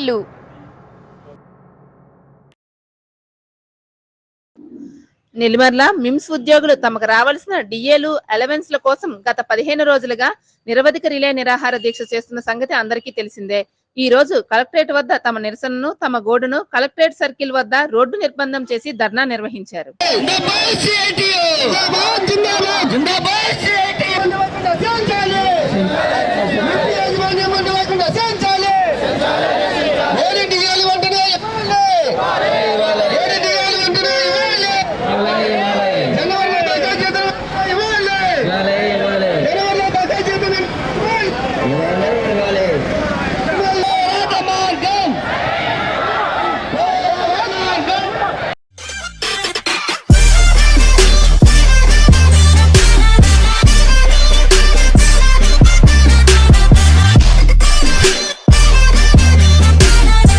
డిఏలు. నెల్లిమర్ల మిమ్స్ ఉద్యోగులు తమకు రావాల్సిన డిఏలు, అలవెన్స్ల కోసం గత 15 రోజులుగా నిరవధిక రిలే నిరాహార దీక్ష చేస్తున్న సంగతి అందరికీ తెలిసిందే. ఈ రోజు కలెక్టరేట్ వద్ద తమ నిరసనను, తమ గోడును కలెక్టరేట్ సర్కిల్ వద్ద రోడ్డు నిర్బంధం చేసి ధర్నా నిర్వహించారు.